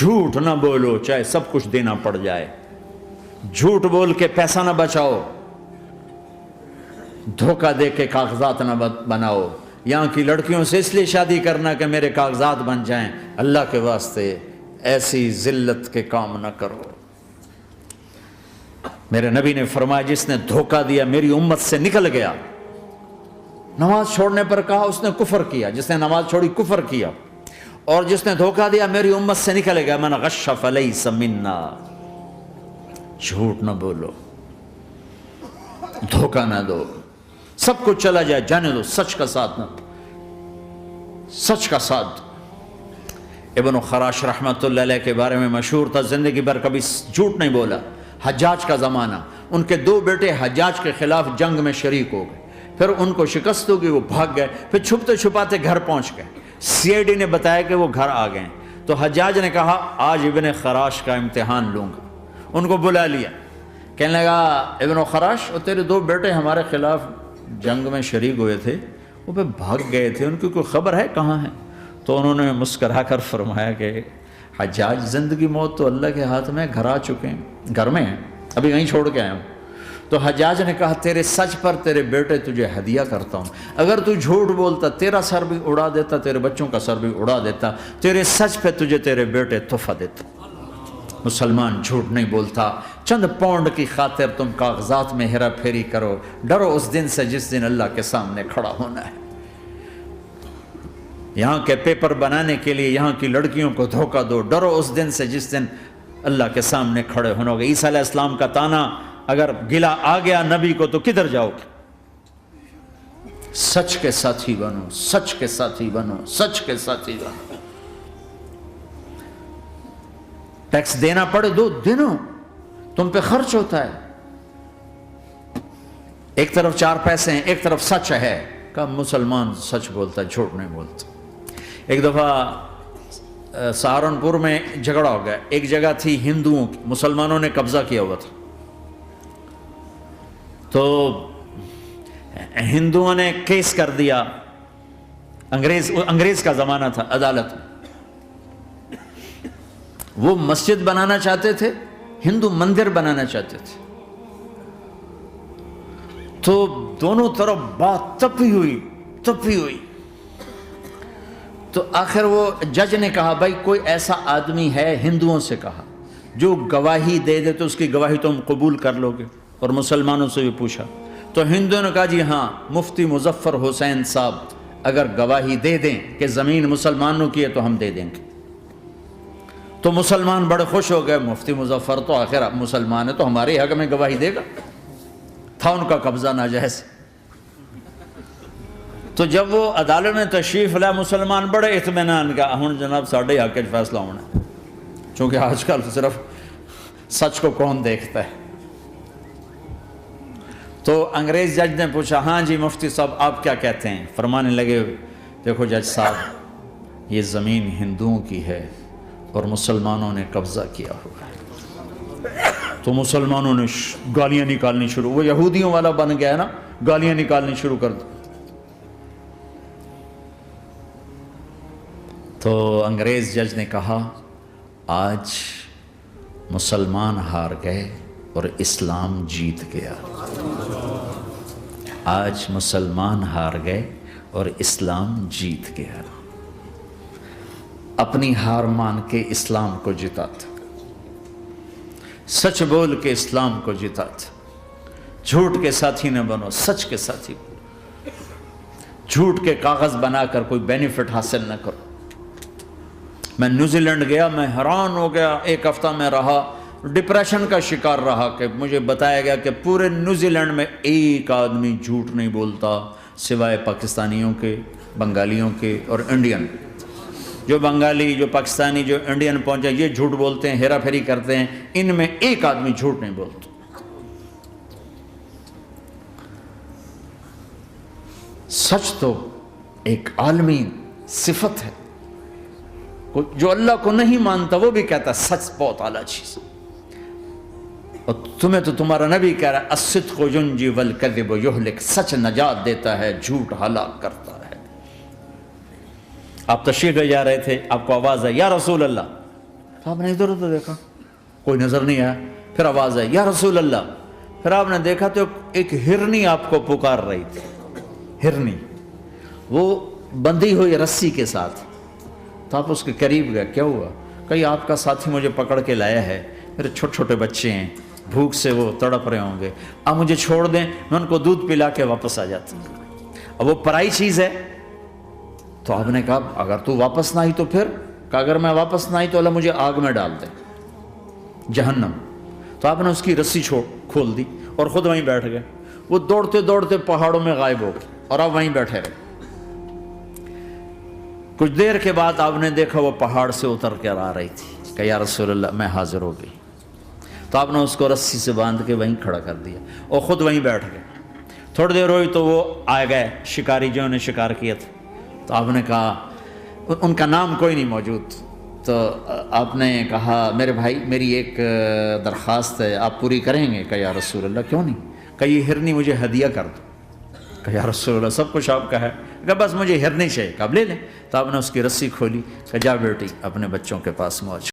جھوٹ نہ بولو چاہے سب کچھ دینا پڑ جائے، جھوٹ بول کے پیسہ نہ بچاؤ، دھوکہ دے کے کاغذات نہ بناؤ۔ یہاں کی لڑکیوں سے اس لیے شادی کرنا کہ میرے کاغذات بن جائیں، اللہ کے واسطے ایسی ذلت کے کام نہ کرو۔ میرے نبی نے فرمایا جس نے دھوکہ دیا میری امت سے نکل گیا۔ نماز چھوڑنے پر کہا اس نے کفر کیا، جس نے نماز چھوڑی کفر کیا، اور جس نے دھوکہ دیا میری امت سے نکل گیا۔ من غش فلیس منا، جھوٹ نہ بولو، دھوکہ نہ دو، سب کچھ چلا جائے جانے دو، سچ کا ساتھ نہ، سچ کا ساتھ۔ ابن خراش رحمت اللہ علیہ کے بارے میں مشہور تھا، زندگی بھر کبھی جھوٹ نہیں بولا۔ حجاج کا زمانہ، ان کے 2 بیٹے حجاج کے خلاف جنگ میں شریک ہو گئے، پھر ان کو شکست ہوگی، وہ بھاگ گئے، پھر چھپتے چھپاتے گھر پہنچ گئے۔ سی آئی ڈی نے بتایا کہ وہ گھر آ گئے، تو حجاج نے کہا آج ابن خراش کا امتحان لوں گا۔ ان کو بلا لیا، کہنے لگا ابن خراش اور تیرے 2 بیٹے ہمارے خلاف جنگ میں شریک ہوئے تھے، وہ پہ بھاگ گئے تھے، ان کی کوئی خبر ہے کہاں ہیں؟ تو انہوں نے مسکرا کر فرمایا کہ حجاج زندگی موت تو اللہ کے ہاتھ میں، گھر آ چکے ہیں، گھر میں ہیں، ابھی وہیں چھوڑ کے آیا ہوں۔ تو حجاج نے کہا تیرے سچ پر تیرے بیٹے تجھے ہدیہ کرتا ہوں، اگر تو جھوٹ بولتا تیرا سر بھی اڑا دیتا، تیرے بچوں کا سر بھی اڑا دیتا، تیرے سچ پہ تجھے تیرے بیٹے تحفہ دیتا۔ مسلمان جھوٹ نہیں بولتا۔ چند پاؤنڈ کی خاطر تم کاغذات میں ہیرا پھیری کرو، ڈرو اس دن سے جس دن اللہ کے سامنے کھڑا ہونا ہے۔ یہاں کے پیپر بنانے کے لیے یہاں کی لڑکیوں کو دھوکہ دو، ڈرو اس دن سے جس دن اللہ کے سامنے کھڑے ہونا ہوگا۔ عیسیٰ علیہ السلام کا تانا اگر گلا آ گیا نبی کو تو کدھر جاؤ گے؟ سچ کے ساتھی بنو، سچ کے ساتھی بنو، سچ کے ساتھی بنو۔ ٹیکس دینا پڑے دو، دنو، تم پہ خرچ ہوتا ہے۔ ایک طرف 4 پیسے ہیں، ایک طرف سچ ہے، کہ مسلمان سچ بولتا ہے، جھوٹ نہیں بولتا۔ ایک دفعہ سہارنپور میں جھگڑا ہو گیا، ایک جگہ تھی ہندوؤں کی، مسلمانوں نے قبضہ کیا ہوا تھا، تو ہندوؤں نے کیس کر دیا، انگریز کا زمانہ تھا، عدالت میں۔ وہ مسجد بنانا چاہتے تھے، ہندو مندر بنانا چاہتے تھے، تو دونوں طرف بات تپی ہوئی، تو آخر وہ جج نے کہا بھائی کوئی ایسا آدمی ہے، ہندوؤں سے کہا، جو گواہی دے دے تو اس کی گواہی تم قبول کر لو گے؟ اور مسلمانوں سے بھی پوچھا، تو ہندوؤں نے کہا جی ہاں، مفتی مظفر حسین صاحب اگر گواہی دے دیں کہ زمین مسلمانوں کی ہے تو ہم دے دیں گے۔ تو مسلمان بڑے خوش ہو گئے، مفتی مظفر تو آخر مسلمان ہے تو ہمارے حق میں گواہی دے گا، تھا ان کا قبضہ ناجائز۔ تو جب وہ عدالت میں تشریف لائے، مسلمان بڑے اطمینان کا، ہن جناب ساڑھے حق کے فیصلہ ہونا ہے، چونکہ آج کل صرف سچ کو کون دیکھتا ہے۔ تو انگریز جج نے پوچھا ہاں جی مفتی صاحب آپ کیا کہتے ہیں؟ فرمانے لگے دیکھو جج صاحب، یہ زمین ہندوؤں کی ہے اور مسلمانوں نے قبضہ کیا ہوا ہے۔ تو مسلمانوں نے گالیاں نکالنی شروع، وہ یہودیوں والا بن گیا ہے نا، گالیاں نکالنی شروع کر دی۔ تو انگریز جج نے کہا آج مسلمان ہار گئے اور اسلام جیت گیا، آج مسلمان ہار گئے اور اسلام جیت گیا۔ اپنی ہار مان کے اسلام کو جتاتا، سچ بول کے اسلام کو جتاتا۔ جھوٹ کے ساتھی نہ بنو، سچ کے ساتھی بنو۔ جھوٹ کے کاغذ بنا کر کوئی بینیفٹ حاصل نہ کرو۔ میں نیوزی لینڈ گیا، میں حیران ہو گیا، 1 ہفتہ میں رہا، ڈپریشن کا شکار رہا کہ مجھے بتایا گیا کہ پورے نیوزی لینڈ میں ایک آدمی جھوٹ نہیں بولتا سوائے پاکستانیوں کے، بنگالیوں کے اور انڈین۔ جو بنگالی، جو پاکستانی، جو انڈین پہنچے یہ جھوٹ بولتے ہیں، ہیرا پھیری کرتے ہیں، ان میں ایک آدمی جھوٹ نہیں بولتا۔ سچ تو ایک عالمی صفت ہے، جو اللہ کو نہیں مانتا وہ بھی کہتا ہے سچ بہت اعلیٰ چیز، اور تمہیں تو تمہارا نبی کہہ رہا ہے الصدق ینجی والکذب یہلک، سچ نجات دیتا ہے، جھوٹ ہلاک کرتا ہے۔ آپ تشریف لے جا رہے تھے، آپ کو آواز ہے یا رسول اللہ، تو آپ نے ادھر ادھر دیکھا، کوئی نظر نہیں آیا. پھر آواز آئی یا رسول اللہ. پھر آپ نے دیکھا تو ایک ہرنی آپ کو پکار رہی تھی. ہرنی وہ بندھی ہوئی رسی کے ساتھ. تو آپ اس کے قریب گئے، کیا ہوا؟ کہیں آپ کا ساتھی مجھے پکڑ کے لایا ہے، میرے چھوٹے چھوٹے بچے ہیں، بھوک سے وہ تڑپ رہے ہوں گے، آپ مجھے چھوڑ دیں، میں ان کو دودھ پلا کے واپس آ جاتا ہوں. اب وہ پرائی چیز ہے. تو آپ نے کہا اگر تو واپس نہ آئی تو پھر؟ کہ اگر میں واپس نہ آئی تو اللہ مجھے آگ میں ڈال دے، جہنم. تو آپ نے اس کی رسی کھول دی اور خود وہیں بیٹھ گئے. وہ دوڑتے دوڑتے پہاڑوں میں غائب ہو گئے اور آپ وہیں بیٹھے رہے. کچھ دیر کے بعد آپ نے دیکھا وہ پہاڑ سے اتر کر آ رہی تھی کہ یا رسول اللہ میں حاضر ہو گئی. تو آپ نے اس کو رسی سے باندھ کے وہیں کھڑا کر دیا اور خود وہیں بیٹھ گئے. تھوڑی دیر ہوئی تو وہ آ گئے شکاری جو انہیں شکار کیا تھا. تو آپ نے کہا، ان کا نام کوئی نہیں موجود. تو آپ نے کہا میرے بھائی میری ایک درخواست ہے، آپ پوری کریں گے؟ کہ یا رسول اللہ کیوں نہیں؟ کہ یہ ہرنی مجھے ہدیہ کر دو. کہ یا رسول اللہ سب کچھ آپ کا ہے. کہ بس مجھے ہرنی چاہیے. کہ آپ لے لیں. تو آپ نے اس کی رسی کھولی کہ جا بیٹی اپنے بچوں کے پاس موج